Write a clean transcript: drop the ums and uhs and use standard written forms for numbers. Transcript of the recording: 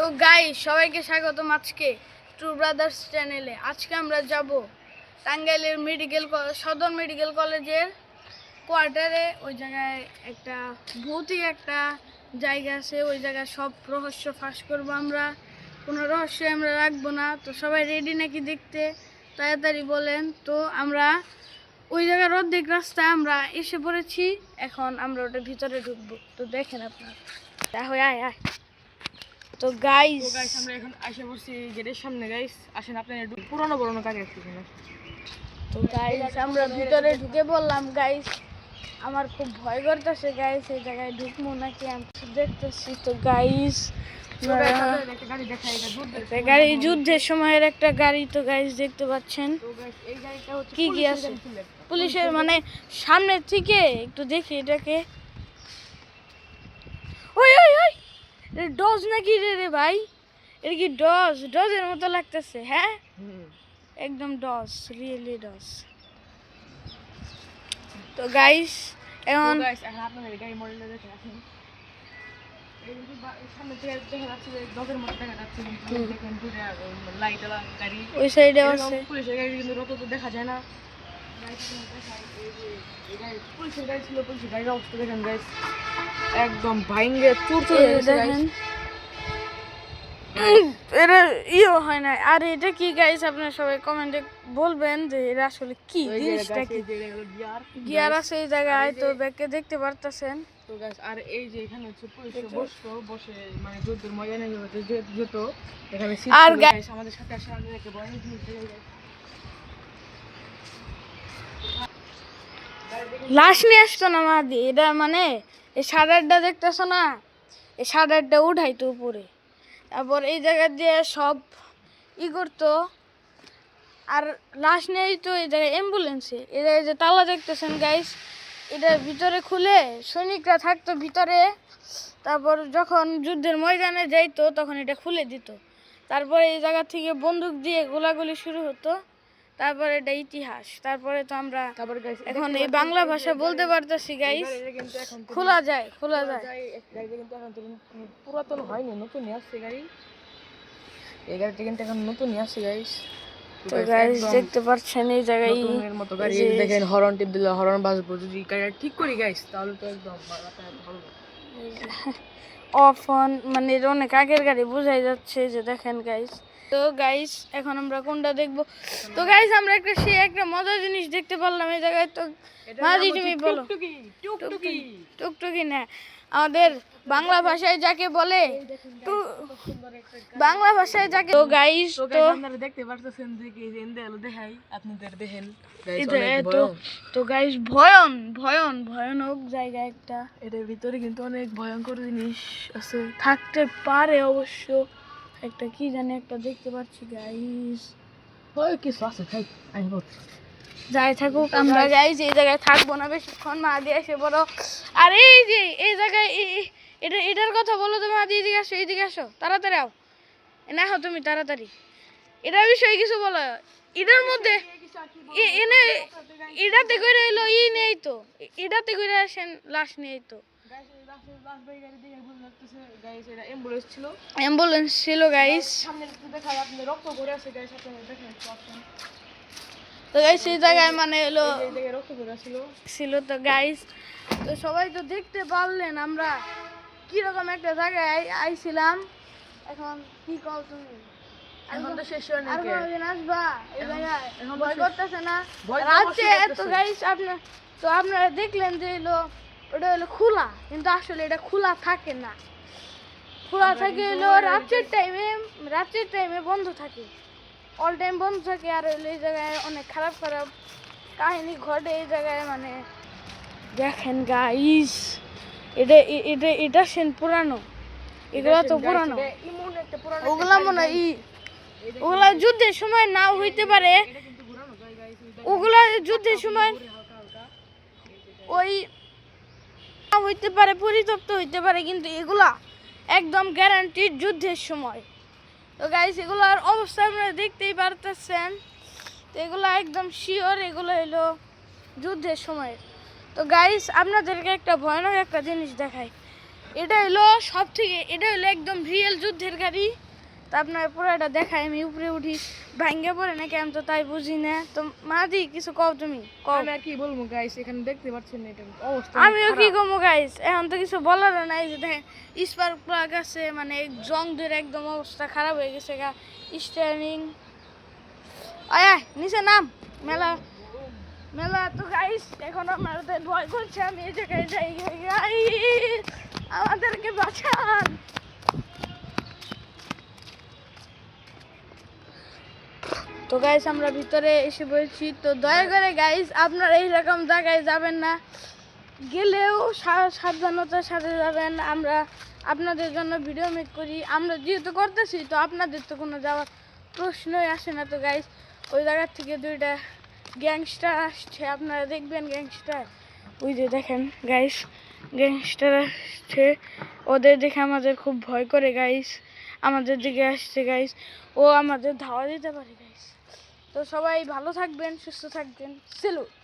তো গাইস সবাইকে স্বাগতম আজকে ট্রু ব্রাদার্স চ্যানেলে। আজকে আমরা যাব টাঙ্গাইলের সদর মেডিকেল কলেজের কোয়ার্টারে। ওই জায়গায় একটা ভৌতিক একটা জায়গা আছে, ওই জায়গায় সব রহস্য ফাঁস করবো আমরা, কোনো রহস্য আমরা রাখবো না। তো সবাই রেডি নাকি দেখতে? তাড়াতাড়ি বলেন। তো আমরা ওই জায়গার অর্ধেক রাস্তায় আমরা এসে পড়েছি, এখন আমরা ওটা ভিতরে ঢুকবো। তো দেখেন আপনার তাহলে আয় আয়। তো গাইস আমরা এখন এসে পড়ছি গেটের সামনে। গাইস আসেন, আপনার পুরনো কাজ একটু। তো গাইস আমরা ভিতরে ঢুকে বললাম। গাইস আমার খুব ভয় করতেছে গাইস, এই জায়গায় ঢুকবো নাকি আমি দেখতেছি। তো গাইস গাড়ি যুদ্ধের সময়ের একটা গাড়ি। তো গাইস দেখতে পাচ্ছেন কি কি আছে পুলিশের, মানে সামনের থেকে একটু দেখি এটাকে। ওই ওই ওই ডজ নাকি রে ভাই? এটা কি ডজের মতো লাগতেছে? হ্যাঁ একদম ডজ, রিয়েলি ডজ। তো গাইস এখন আপনাদের গাড়ি মডেলটা দেখে আসেন। সামনে থেকে দেখা যাচ্ছে যে ডজের মতো দেখা যাচ্ছে, দেখেন লাইট গাড়ি ওই সাইডে আছে। পুলিশের গাড়ি কিন্তু রত তো দেখা যায় না। পুলিশের গাড়ি ছিল, পুলিশের গাড়ির অবস্থা দেখেন গাইস, একদম ভাঙ্গে চুরচুর দেখেন। এটা ইয়ে হয় না। আর এটা কি গাইস আপনারা সবাই কমেন্টে বলবেন যে এটা আসলে কি জিনিসটা, কি গিয়ার আছে এই জায়গায়। তো ব্যাকে দেখতে পারতেছেন। তো গাইস আর এই যে এখানে হচ্ছে পুলিশে বসে মানে যুদ্ধের ময়দানে যেত এখানে। আর গাইস আমাদের সাথে আসে, আমাদেরকে বলেন লাশ নিয়ে আসতো না মাদি। এটা মানে এই সাদারটা দেখতেছো না, এই সাদারটা উঠাইতো উপরে, তারপর এই জায়গা দিয়ে সব ই করতো। আর লাশ নেই তো এই জায়গায় অ্যাম্বুলেন্সে, এই জায়গায় যে তালা দেখতেছেন গাইস, এটার ভিতরে খুলে সৈনিকরা থাকতো ভিতরে। তারপর যখন যুদ্ধের ময়দানে যাইতো তখন এটা খুলে দিত। তারপরে এই জায়গা থেকে বন্দুক দিয়ে গোলাগুলি শুরু হতো। তারপরে এটা ইতিহাস। তারপরে তো আমরা এখন এই বাংলা ভাষা বলতে পারতেছি গাইস। খোলা যায় কিন্তু এখন তো পুরাতন হয়নি, নতুন আসছে গাড়ি। এই গাড়িটা কিন্তু এখন নতুন আসছে গাইস। তো গাইস দেখতে পাচ্ছেন এই জায়গায় নতুনের মতো গাড়ি দেখেন, হর্ন টিপ দিলে হর্ন বাজবো। যদি গাড়িটা ঠিক করি গাইস তাহলে তো একদম ভালো। অফ অন মানে অনেক আগের গাড়ি বোঝাই যাচ্ছে যে দেখেন গাইস। তো গাইস এখন আমরা কোনটা দেখবো? তো গাইস আমরা একটা মজার জিনিস দেখতে পারলাম এই জায়গায়। তো মাঝি তুমি বলো। টুকটুকি না, আমাদের বাংলা ভাষায় যাকে বলে বাংলা ভাষায় যাকে। তো গাইস তো আপনারা দেখতে পারতেছেন যে কি এন্ডে হলো দেখাই আপনাদের দেখেন গাইস। তো গাইস ভয়ানক জায়গা একটা। এটার ভিতরে কিন্তু অনেক ভয়ঙ্কর জিনিস আছে, থাকতে পারে অবশ্য। একটা কি জানি একটা দেখতে পাচ্ছি গাইস। ওই কিছু আছে খাই আইবো। যাই থাকুক আমরা গাইস এই জায়গায় থাকবো না বেশিক্ষণ। মা দিয়ে এসে বড়। আর এই যে এই জায়গায় এটার কথা বলো তুমি। আদি এইদিকে আসো তাড়াতাড়ি আও না হো তুমি তাড়াতাড়ি। এটার বিষয়ে কিছু বলো। এটার মধ্যে এনে এটাতে করে এলো ই নেই তো, এটাতে করে আসেন লাশ নেই তো। অ্যাম্বুলেন্স ছিল গাইস। তো গাইস এই জায়গায় মানে এলো ছিল। তো গাইস তো সবাই তো দেখতে পারলেন আমরা কিরকম একটা জায়গায় আইছিলাম। এখন কি কও তুমি? এখন তো শেষ হয়ে আর কোনদিন আসবা এই জায়গায়? ভয় করতেছে না রাতে? তো গাইস আপনারা দেখলেন যে এলো ওটা হলো খোলা, কিন্তু আসলে এটা খোলা থাকে না। খোলা থাকে এলো রাতের টাইমে বন্ধ থাকে, অল টাইম বন্ধ থাকে। আর এই জায়গায় অনেক খারাপ কাহিনী ঘটে এই জায়গায়। মানে দেখেন গাইস এটা সেন পুরানো, এগুলা তো পুরানো। ওগুলা মনে ওগুলা যুদ্ধের সময় নাও হইতে পারে, ওগুলা যুদ্ধের সময় ওই হইতে পারে, পরিত্যক্ত হইতে পারে, কিন্তু এগুলা একদম গ্যারান্টি যুদ্ধের সময়। তো গাইস এগুলার অবস্থা আপনারা দেখতেই পারতেছেন। তো এগুলো একদম শিওর এগুলো হলো যুদ্ধের সময়। তো গাইস আপনাদেরকে একটা ভয়ানক একটা জিনিস দেখাই। এটা হলো সব থেকে, এটা হলো একদম রিয়েল যুদ্ধের গাড়ি। তা আপনার পুরোটা দেখায়, আমি উপরে উঠি ভাঙ্গে পড়ে নাকি আমি তো তাই বুঝি না। তো মাদি কিছু কও, তুমি কও। আমি আর কি বলবো গাইস, এখানে দেখতে পাচ্ছেন এটা অবস্থা আমিও কি কমো গাইস, এখন তো কিছু বলার নাই। যে দেখেন স্পার্ক প্লাগ আছে, মানে জং ধরে একদম অবস্থা খারাপ হয়ে গেছে গা। স্টিয়ারিং আয় নিচে নাম মেলা মেলা। তো গাইস এখন আমাদের ভয় করছে, আমি এই জায়গায় যাই। গাইস আমাদেরকে বাঁচান। তো গাইস আমরা ভিতরে এসে বলছি। তো দয়া করে গাইস আপনারা এইরকম জায়গায় যাবেন না, গেলেও সাবধানতার সাথে যাবেন। আমরা আপনাদের জন্য ভিডিও মেক করি, আমরা যেহেতু করতেছি তো আপনাদের তো কোনো যাওয়ার প্রশ্নই আসে না। তো গাইস ওই জায়গার থেকে দুইটা গ্যাংস্টার আসছে, আপনারা দেখবেন গ্যাংস্টার। ওই যে দেখেন গাইস গ্যাংস্টার আসছে, ওদের দেখে আমাদের খুব ভয় করে গাইস। আমাদের দিকে আসছে গাইস, ও আমাদের ধাওয়া দিতে পারে গাইস। তো সবাই ভালো থাকবেন, সুস্থ থাকবেন। স্যালুট।